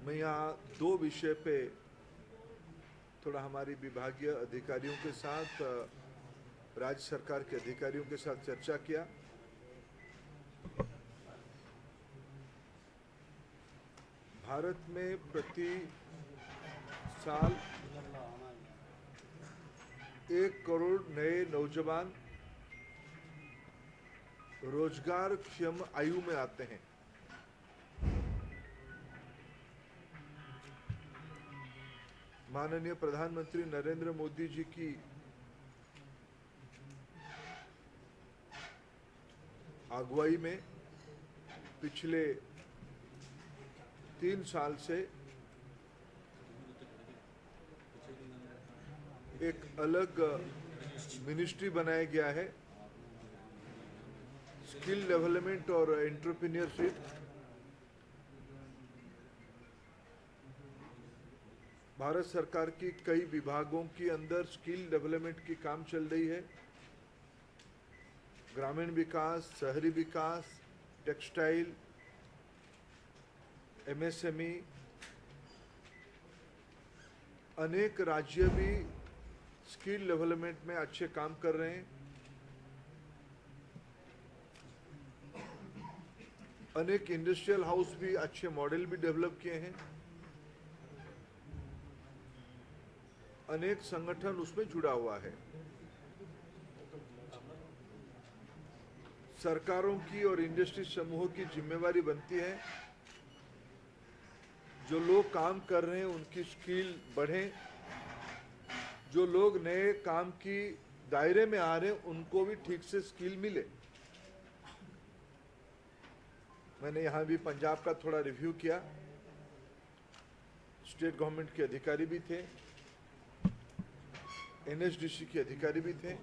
मैं यहाँ दो विषय पे थोड़ा हमारी विभागीय अधिकारियों के साथ, राज्य सरकार के अधिकारियों के साथ चर्चा किया। भारत में प्रति साल 1 करोड़ नए नौजवान रोजगारक्षम आयु में आते हैं। माननीय प्रधानमंत्री नरेंद्र मोदी जी की अगुवाई में पिछले 3 साल से एक अलग मिनिस्ट्री बनाया गया है, स्किल डेवलपमेंट और एंटरप्रेन्योरशिप। भारत सरकार की कई विभागों के अंदर स्किल डेवलपमेंट की काम चल रही है। ग्रामीण विकास, शहरी विकास, टेक्सटाइल, एमएसएमई, अनेक राज्य भी स्किल डेवलपमेंट में अच्छे काम कर रहे हैं। अनेक इंडस्ट्रियल हाउस भी अच्छे मॉडल भी डेवलप किए हैं। अनेक संगठन उसमें जुड़ा हुआ है। सरकारों की और इंडस्ट्री समूहों की जिम्मेवारी बनती है, जो लोग काम कर रहे हैं उनकी स्किल बढ़े, जो लोग नए काम की दायरे में आ रहे हैं उनको भी ठीक से स्किल मिले। मैंने यहाँ भी पंजाब का थोड़ा रिव्यू किया। स्टेट गवर्नमेंट के अधिकारी भी थे, एनएसडीसी के अधिकारी भी थे।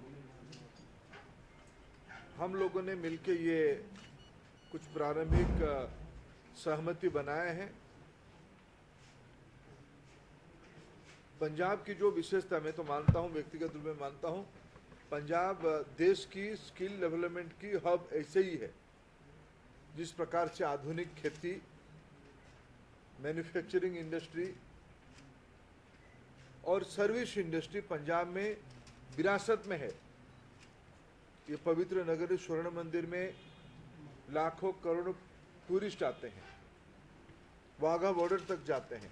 हम लोगों ने मिलकर ये कुछ प्रारंभिक सहमति बनाए हैं। पंजाब की जो विशेषता, मैं तो मानता हूँ, व्यक्तिगत रूप में मानता हूँ, पंजाब देश की स्किल डेवलपमेंट की हब ऐसे ही है। जिस प्रकार से आधुनिक खेती, मैन्युफैक्चरिंग इंडस्ट्री और सर्विस इंडस्ट्री पंजाब में विरासत में है। ये पवित्र नगरी स्वर्ण मंदिर में लाखों करोड़ों टूरिस्ट आते हैं, वाघा बॉर्डर तक जाते हैं।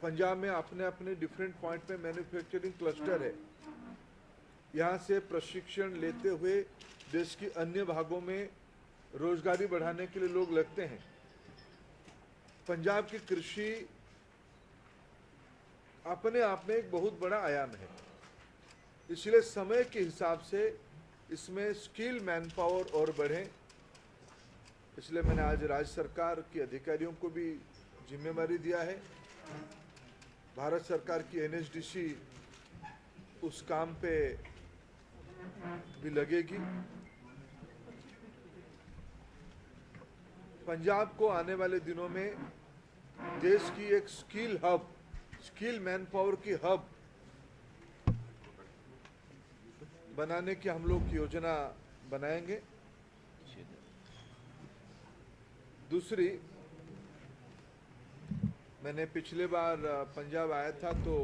पंजाब में अपने अपने डिफरेंट पॉइंट पे मैन्युफैक्चरिंग क्लस्टर है। यहाँ से प्रशिक्षण लेते हुए देश की अन्य भागों में रोजगारी बढ़ाने के लिए लोग लगते हैं। पंजाब की कृषि अपने आप में एक बहुत बड़ा आयाम है, इसलिए समय के हिसाब से इसमें स्किल मैन पावर और बढ़े। इसलिए मैंने आज राज्य सरकार के अधिकारियों को भी जिम्मेदारी दिया है। भारत सरकार की एनएसडीसी उस काम पे भी लगेगी। पंजाब को आने वाले दिनों में देश की एक skill hub, skill man power की हब बनाने की हम लोग योजना बनाएंगे। दूसरी, मैंने पिछले बार पंजाब आया था तो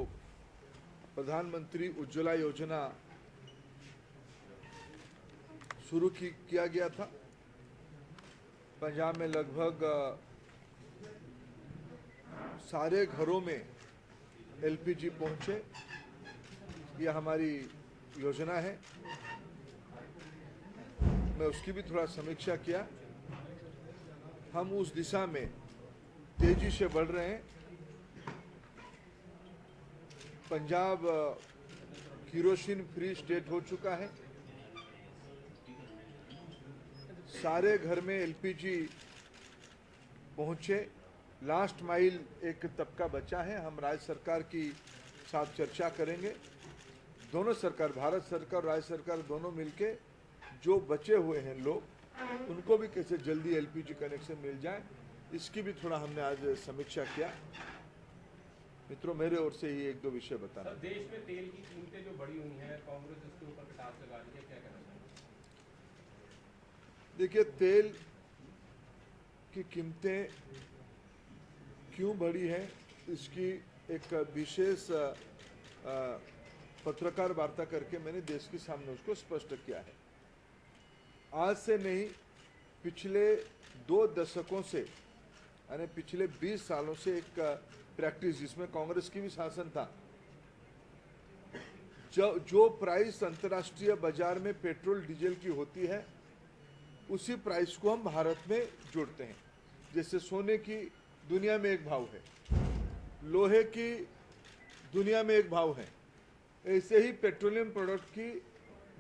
प्रधानमंत्री उज्ज्वला योजना शुरू किया गया था। पंजाब में लगभग सारे घरों में एलपीजी पहुंचे, यह हमारी योजना है। मैं उसकी भी थोड़ा समीक्षा किया। हम उस दिशा में तेजी से बढ़ रहे हैं। पंजाब केरोसिन फ्री स्टेट हो चुका है। सारे घर में एलपीजी पहुंचे। लास्ट माइल एक तबका बचा है। हम राज्य सरकार की साथ चर्चा करेंगे। दोनों सरकार, भारत सरकार और राज्य सरकार दोनों मिलके जो बचे हुए हैं लोग, उनको भी कैसे जल्दी एलपीजी कनेक्शन मिल जाए, इसकी भी थोड़ा हमने आज समीक्षा किया। मित्रों, मेरे ओर से ही एक दो विषय बताना। देश में तेल की कीमतें जो बढ़ी हुई हैं, कांग्रेस इसके ऊपर कटाव लगा रही है, क्या कहना चाहिए? देखिए, तेल की कीमतें क्यों बढ़ी है इसकी एक विशेष पत्रकार वार्ता करके मैंने देश के सामने उसको स्पष्ट किया है। आज से नहीं, पिछले 2 दशकों से यानी पिछले 20 सालों से एक प्रैक्टिस जिसमें कांग्रेस की भी शासन था, जो प्राइस अंतर्राष्ट्रीय बाजार में पेट्रोल डीजल की होती है उसी प्राइस को हम भारत में जोड़ते हैं। जैसे सोने की दुनिया में एक भाव है, लोहे की दुनिया में एक भाव है, ऐसे ही पेट्रोलियम प्रोडक्ट की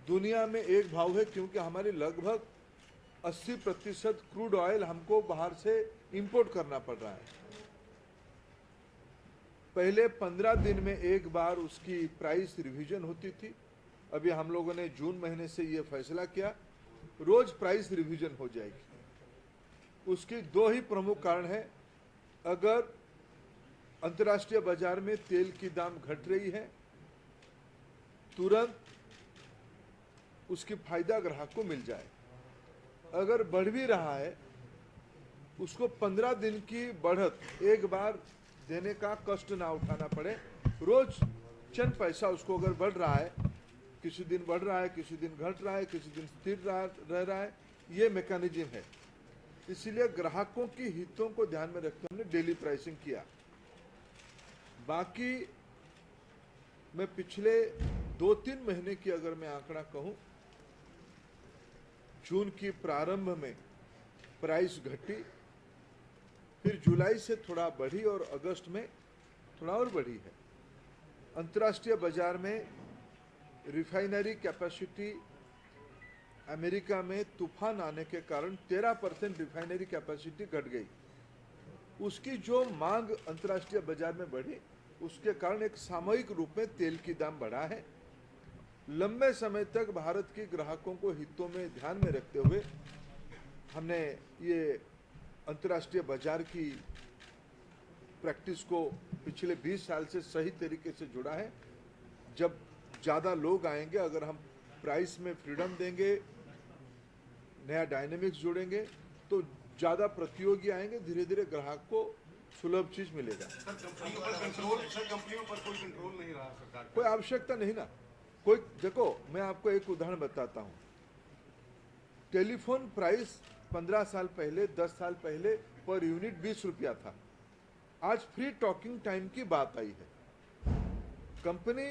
दुनिया में एक भाव है, क्योंकि हमारी लगभग 80% क्रूड ऑयल हमको बाहर से इंपोर्ट करना पड़ रहा है। पहले 15 दिन में एक बार उसकी प्राइस रिवीजन होती थी। अभी हम लोगों ने जून महीने से ये फैसला किया, रोज प्राइस रिवीजन हो जाएगी। उसकी 2 ही प्रमुख कारण है। अगर अंतर्राष्ट्रीय बाजार में तेल की दाम घट रही है, तुरंत उसकी फायदा ग्राहक को मिल जाए। अगर बढ़ भी रहा है, उसको 15 दिन की बढ़त एक बार देने का कष्ट ना उठाना पड़े। रोज चंद पैसा उसको अगर बढ़ रहा है, किसी दिन बढ़ रहा है, किसी दिन घट रहा है, किसी दिन स्थिर रह रहा है, ये मैकेनिज्म है। इसलिए ग्राहकों की हितों को ध्यान में रखते हमने डेली प्राइसिंग किया। बाकी मैं पिछले 2-3 महीने की अगर मैं आंकड़ा कहूं, जून की प्रारंभ में प्राइस घटी, फिर जुलाई से थोड़ा बढ़ी और अगस्त में थोड़ा और बढ़ी है। अंतर्राष्ट्रीय बाजार में रिफाइनरी कैपेसिटी अमेरिका में तूफान आने के कारण 13% रिफाइनरी कैपेसिटी घट गई। उसकी जो मांग अंतर्राष्ट्रीय बाजार में बढ़ी, उसके कारण एक सामूहिक रूप में तेल की दाम बढ़ा है। लंबे समय तक भारत के ग्राहकों को हितों में ध्यान में रखते हुए हमने ये अंतर्राष्ट्रीय बाजार की प्रैक्टिस को पिछले 20 साल से सही तरीके से जुड़ा है। जब ज़्यादा लोग आएंगे, अगर हम प्राइस में फ्रीडम देंगे, नया डायनेमिक्स जोड़ेंगे, तो ज़्यादा प्रतियोगी आएंगे, धीरे धीरे ग्राहक को सुलभ चीज मिलेगा। सर कंपनियों पर कोई कंट्रोल नहीं रहा सरकार का। कोई आवश्यकता नहीं ना। कोई देखो, मैं आपको एक उदाहरण बताता हूँ। टेलीफोन प्राइस 15 साल पहले, 10 साल पहले पर यूनिट 20 रुपया था। आज फ्री टॉकिंग टाइम की बात आई है। कंपनी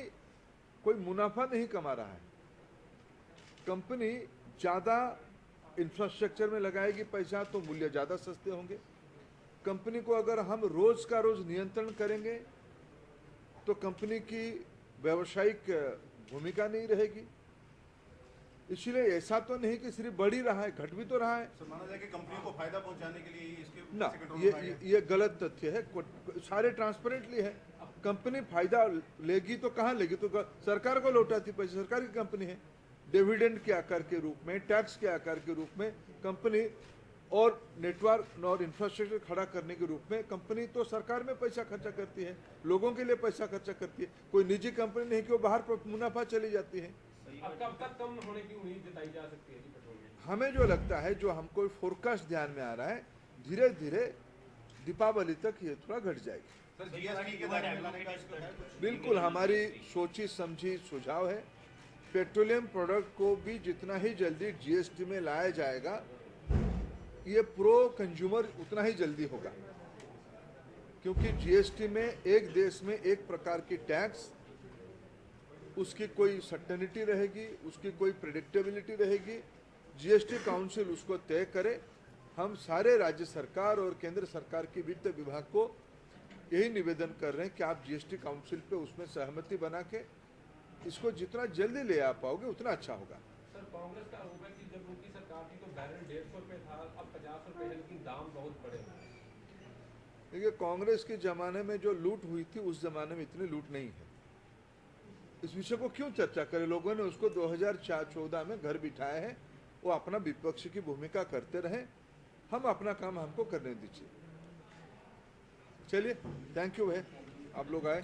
कोई मुनाफा नहीं कमा रहा है, कंपनी ज्यादा इंफ्रास्ट्रक्चर में लगाएगी पैसा तो मूल्य ज्यादा सस्ते होंगे। कंपनी को अगर हम रोज का रोज नियंत्रण करेंगे तो कंपनी की व्यावसायिक भूमिका नहीं रहेगी। इसलिए ऐसा तो नहीं कि सिर्फ बढ़ ही रहा है, घट भी तो रहा है। सर माना जाए कि कंपनी को फायदा पहुंचाने के लिए इसके ना, कंट्रोल ये गलत तथ्य है। सारे ट्रांसपेरेंटली है। कंपनी फायदा लेगी तो कहाँ लेगी, तो सरकार को लौटाती पैसे। सरकार की कंपनी है। डिविडेंड के आकार के रूप में, टैक्स के आकार के रूप में कंपनी और नेटवर्क और इंफ्रास्ट्रक्चर खड़ा करने के रूप में कंपनी तो सरकार में पैसा खर्चा करती है, लोगों के लिए पैसा खर्चा करती है। कोई निजी कंपनी नहीं कि वो बाहर मुनाफा चली जाती है। अब कब तक कम होने की उम्मीद जताई जा सकती है जी पेट्रोल में? हमें जो लगता है, जो हमको फोरकास्ट ध्यान में आ रहा है, धीरे धीरे दीपावली तक ये थोड़ा घट जाएगी। सर जीएसटी के दायरे में लाने का इसको है कुछ? बिल्कुल हमारी सोची समझी सुझाव है। पेट्रोलियम प्रोडक्ट को भी जितना ही जल्दी जीएसटी में लाया जाएगा, ये प्रो कंज्यूमर उतना ही जल्दी होगा। क्योंकि जीएसटी में एक देश में एक प्रकार की टैक्स, उसकी कोई सर्टेनिटी रहेगी, उसकी कोई प्रेडिक्टेबिलिटी रहेगी। जीएसटी काउंसिल उसको तय करे। हम सारे राज्य सरकार और केंद्र सरकार की वित्त विभाग को यही निवेदन कर रहे हैं कि आप जीएसटी काउंसिल पे उसमें सहमति बना के इसको जितना जल्दी ले आ पाओगे उतना अच्छा होगा। सर कांग्रेस का आरोप है कि जब उनकी सरकार थी तो बैरल 150 रुपए था, अब 50 रुपए है, लेकिन दाम बहुत बढ़े। देखिए, कांग्रेस के जमाने में जो लूट हुई थी उस जमाने में इतनी लूट नहीं है। इस विषय को क्यों चर्चा करें। लोगों ने उसको 2014 में घर बिठाए हैं। वो अपना विपक्ष की भूमिका करते रहे, हम अपना काम हमको करने दीजिए। चलिए, थैंक यू है, आप लोग आए।